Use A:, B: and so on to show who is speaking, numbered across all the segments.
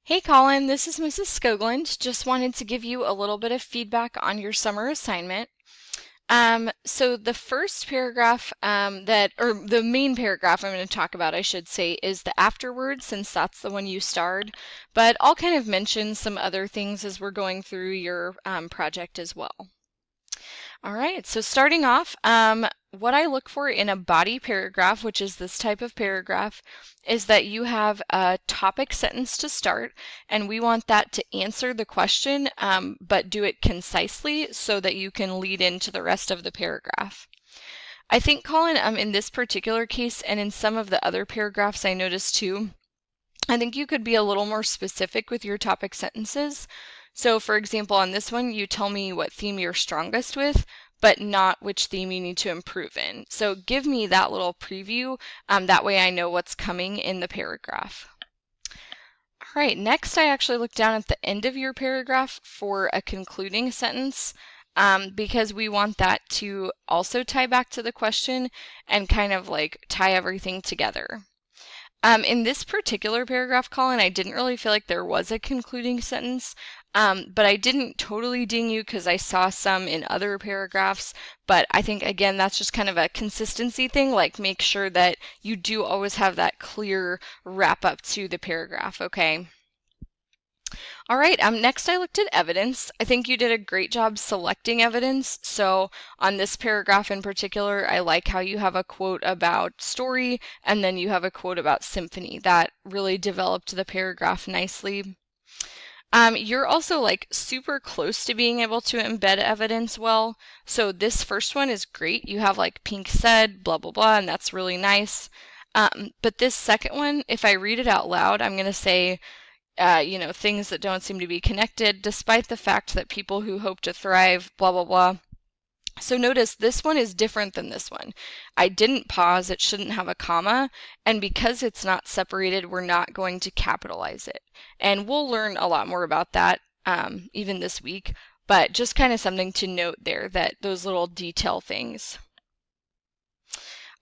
A: Hey Colin, this is Mrs. Skoglund. Just wanted to give you a little bit of feedback on your summer assignment. So the first paragraph or the main paragraph I'm going to talk about, I should say, is the afterword, since that's the one you starred. But I'll kind of mention some other things as we're going through your project as well. All right, so starting off, what I look for in a body paragraph, which is this type of paragraph, is that you have a topic sentence to start, and we want that to answer the question, but do it concisely so that you can lead into the rest of the paragraph. I think, Colin, in this particular case, and in some of the other paragraphs I noticed too, I think you could be a little more specific with your topic sentences. So for example, on this one, you tell me what theme you're strongest with, but not which theme you need to improve in. So give me that little preview, that way I know what's coming in the paragraph. All right, next I actually look down at the end of your paragraph for a concluding sentence, because we want that to also tie back to the question and kind of like tie everything together. In this particular paragraph, Colin, I didn't really feel like there was a concluding sentence, but I didn't totally ding you because I saw some in other paragraphs. But I think, again, that's just kind of a consistency thing, like make sure that you do always have that clear wrap up to the paragraph, okay? All right, next I looked at evidence. I think you did a great job selecting evidence. So on this paragraph in particular, I like how you have a quote about story and then you have a quote about symphony. That really developed the paragraph nicely. You're also like super close to being able to embed evidence well. So this first one is great. You have like Pink said, blah, blah, blah, and that's really nice. But this second one, if I read it out loud, I'm going to say, things that don't seem to be connected, despite the fact that people who hope to thrive, blah, blah, blah. So notice this one is different than this one. I didn't pause, it shouldn't have a comma, and because it's not separated, we're not going to capitalize it. And we'll learn a lot more about that even this week, but just kind of something to note there, that those little detail things.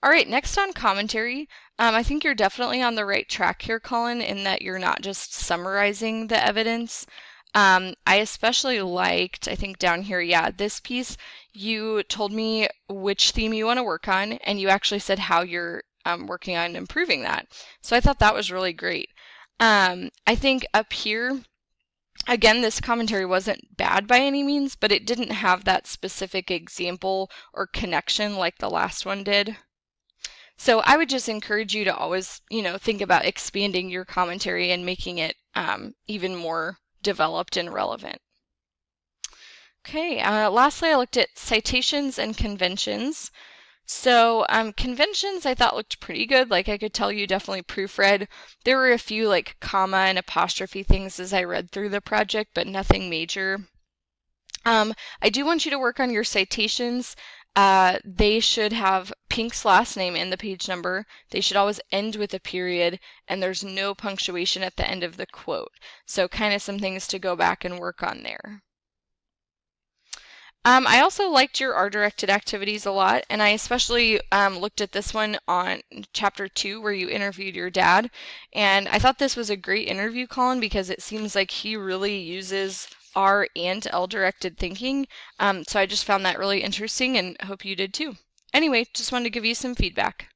A: All right, next on commentary, I think you're definitely on the right track here, Colin, in that you're not just summarizing the evidence. I especially liked, I think down here, yeah, this piece, you told me which theme you want to work on, and you actually said how you're working on improving that. So I thought that was really great. I think up here, again, this commentary wasn't bad by any means, but it didn't have that specific example or connection like the last one did. So I would just encourage you to always, think about expanding your commentary and making it even more developed and relevant. Okay, lastly, I looked at citations and conventions. So conventions I thought looked pretty good. Like I could tell you definitely proofread. There were a few like comma and apostrophe things as I read through the project, but nothing major. I do want you to work on your citations. They should have Pink's last name and the page number. They should always end with a period, and there's no punctuation at the end of the quote. So kind of some things to go back and work on there. I also liked your R-directed activities a lot, and I especially looked at this one on chapter 2 where you interviewed your dad. And I thought this was a great interview, Colin, because it seems like he really uses R and L directed thinking. So I just found that really interesting and hope you did too. Anyway, just wanted to give you some feedback.